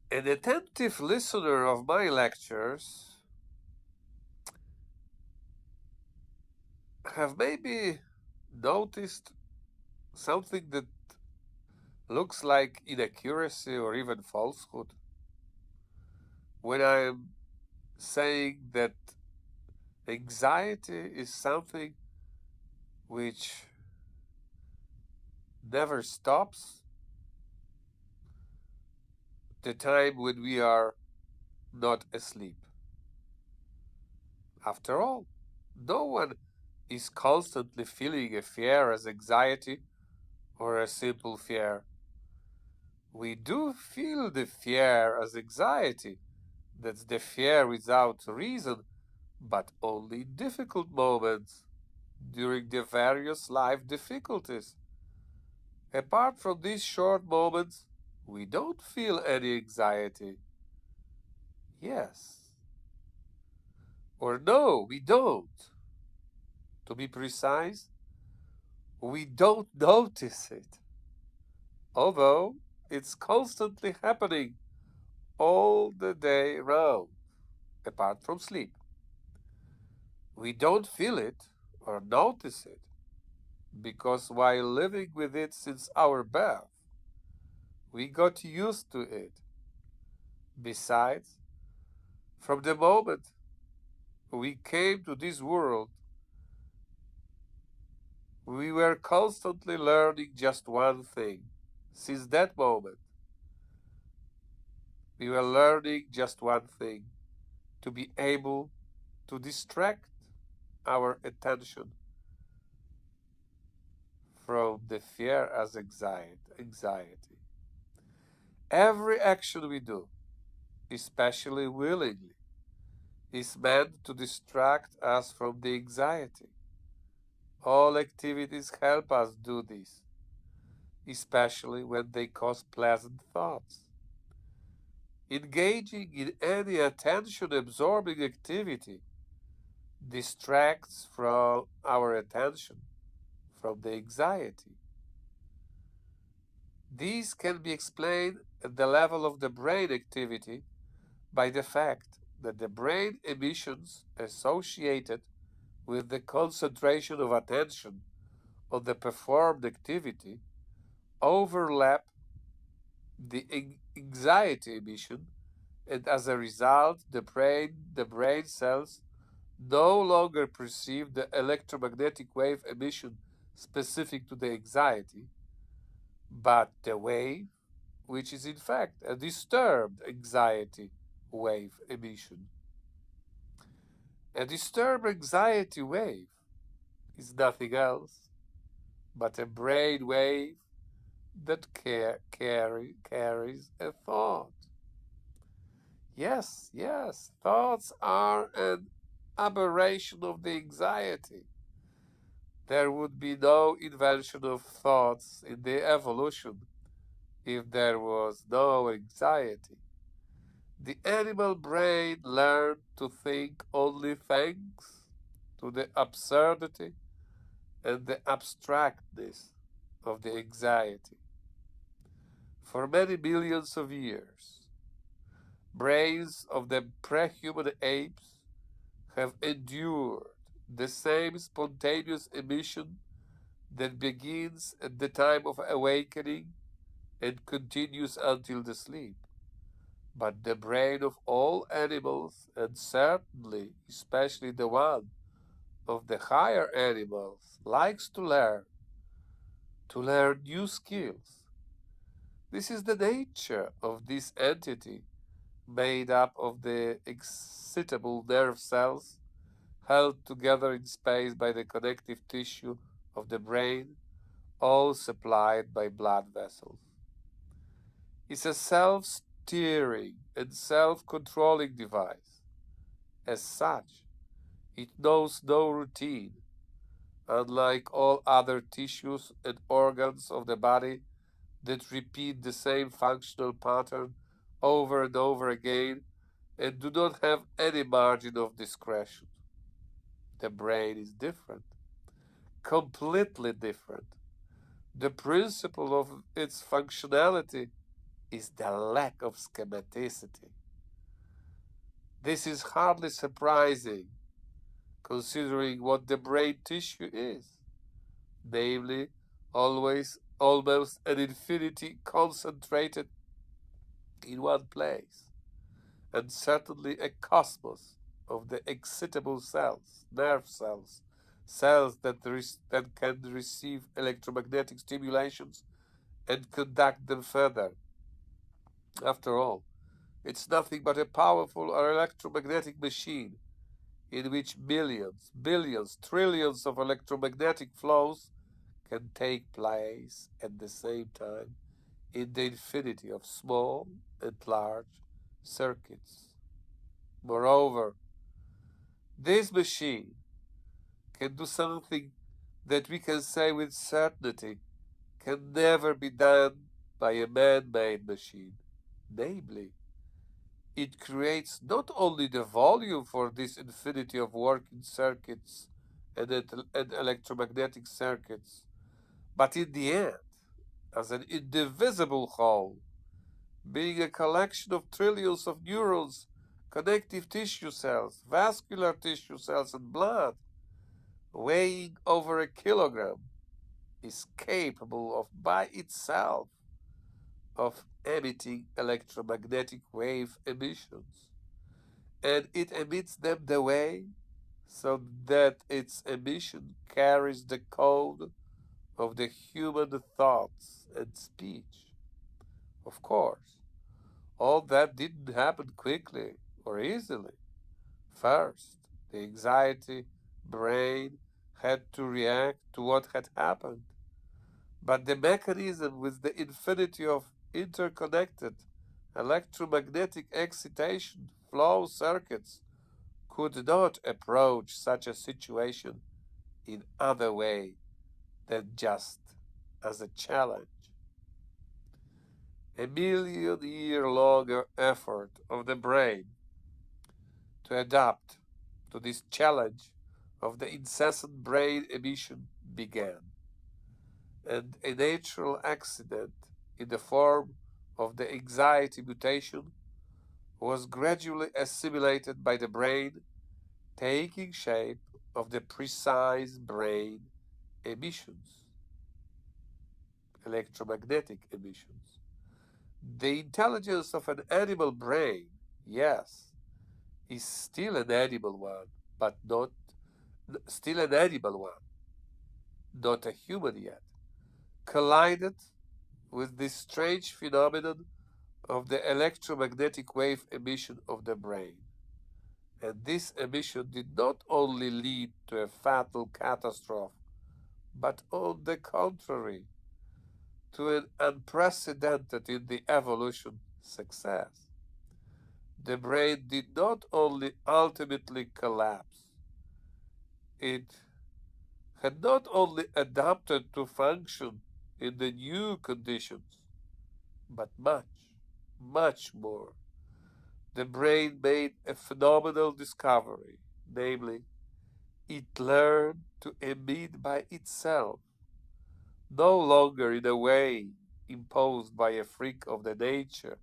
An attentive listener of my lectures have maybe noticed something that looks like inaccuracy or even falsehood when I'm saying that anxiety is something which never stops the time when we are not asleep. After all, no one is constantly feeling a fear as anxiety or a simple fear. We do feel the fear as anxiety. That's the fear without reason, but only in difficult moments during the various life difficulties. Apart from these short moments, we don't feel any anxiety. Yes. Or no, we don't. To be precise, we don't notice it. Although it's constantly happening all the day round, apart from sleep. We don't feel it or notice it because while living with it since our birth, we got used to it. Besides, from the moment we came to this world, we were constantly learning just one thing. Since that moment, we were learning just one thing to be able to distract our attention from the fear as anxiety. Every action we do, especially willingly, is meant to distract us from the anxiety. All activities help us do this, especially when they cause pleasant thoughts. Engaging in any attention absorbing activity distracts from our attention from the anxiety. These can be explained at the level of the brain activity by the fact that the brain emissions associated with the concentration of attention on the performed activity overlap the anxiety emission, and as a result, the brain cells no longer perceive the electromagnetic wave emission specific to the anxiety, but the wave which is in fact a disturbed anxiety wave emission. A disturbed anxiety wave is nothing else but a brain wave that carries a thought. Yes, yes, thoughts are an aberration of the anxiety. There would be no invention of thoughts in the evolution if there was no anxiety. The animal brain learned to think only thanks to the absurdity and the abstractness of the anxiety. For many millions of years, brains of the pre-human apes have endured the same spontaneous emission that begins at the time of awakening and continues until the sleep. But the brain of all animals, and certainly especially the one of the higher animals, likes to learn new skills. This is the nature of this entity made up of the excitable nerve cells held together in space by the connective tissue of the brain, all supplied by blood vessels. It's a self-steering and self-controlling device. As such, it knows no routine, unlike all other tissues and organs of the body that repeat the same functional pattern over and over again and do not have any margin of discretion. The brain is different, completely different. The principle of its functionality is the lack of schematicity. This is hardly surprising, considering what the brain tissue is, namely, always almost an infinity concentrated in one place, and certainly a cosmos of the excitable cells, nerve cells, cells that can receive electromagnetic stimulations and conduct them further. After all, it's nothing but a powerful electromagnetic machine in which millions, billions, trillions of electromagnetic flows can take place at the same time in the infinity of small and large circuits. Moreover, this machine can do something that we can say with certainty can never be done by a man-made machine. Namely, it creates not only the volume for this infinity of working circuits and electromagnetic circuits, but in the end, as an indivisible whole, being a collection of trillions of neurons, connective tissue cells, vascular tissue cells, and blood, weighing over a kilogram, is capable of by itself of emitting electromagnetic wave emissions. And it emits them the way so that its emission carries the code of the human thoughts and speech. Of course, all that didn't happen quickly or easily. First, the anxiety brain had to react to what had happened. But the mechanism with the infinity of interconnected electromagnetic excitation flow circuits could not approach such a situation in other way than just as a challenge. A million-year long effort of the brain to adapt to this challenge of the incessant brain emission began, and a natural accident in the form of the anxiety mutation was gradually assimilated by the brain, taking shape of the precise brain emissions, electromagnetic emissions. The intelligence of an animal brain, yes, is still an animal one, but not still an animal one, not a human yet, collided with this strange phenomenon of the electromagnetic wave emission of the brain. And this emission did not only lead to a fatal catastrophe, but on the contrary, to an unprecedented in the evolution success. The brain did not only ultimately collapse, it had not only adapted to function in the new conditions, but much more. The brain made a phenomenal discovery, namely, it learned to emit by itself, no longer in a way imposed by a freak of the nature,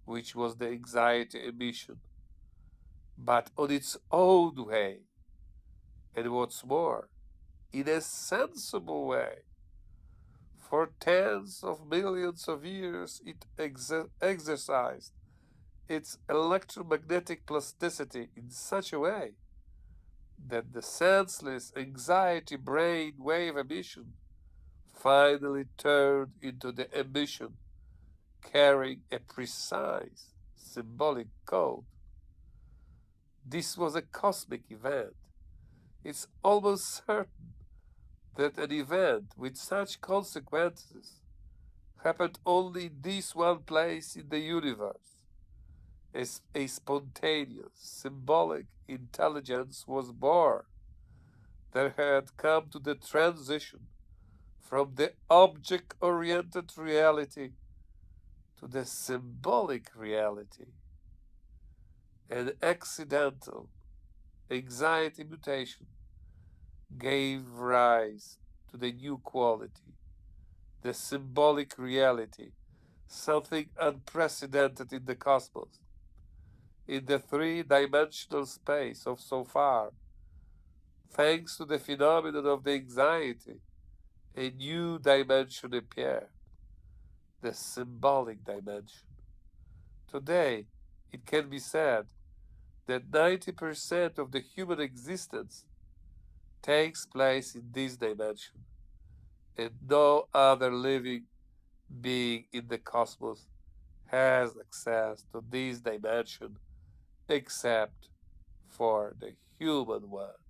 which was the anxiety emission, but on its own way, and what's more, in a sensible way. For tens of millions of years, it exercised its electromagnetic plasticity in such a way that the senseless anxiety brain wave emission finally turned into the emission carrying a precise symbolic code. This was a cosmic event. It's almost certain that an event with such consequences happened only in this one place in the universe. As a spontaneous, symbolic intelligence was born that had come to the transition from the object-oriented reality to the symbolic reality. An accidental anxiety mutation gave rise to the new quality, the symbolic reality something unprecedented in the cosmos. In the three-dimensional space of so far, thanks to the phenomenon of the anxiety, a new dimension appeared, the symbolic dimension. Today, it can be said that 90% of the human existence takes place in this dimension, and no other living being in the cosmos has access to this dimension except for the human one.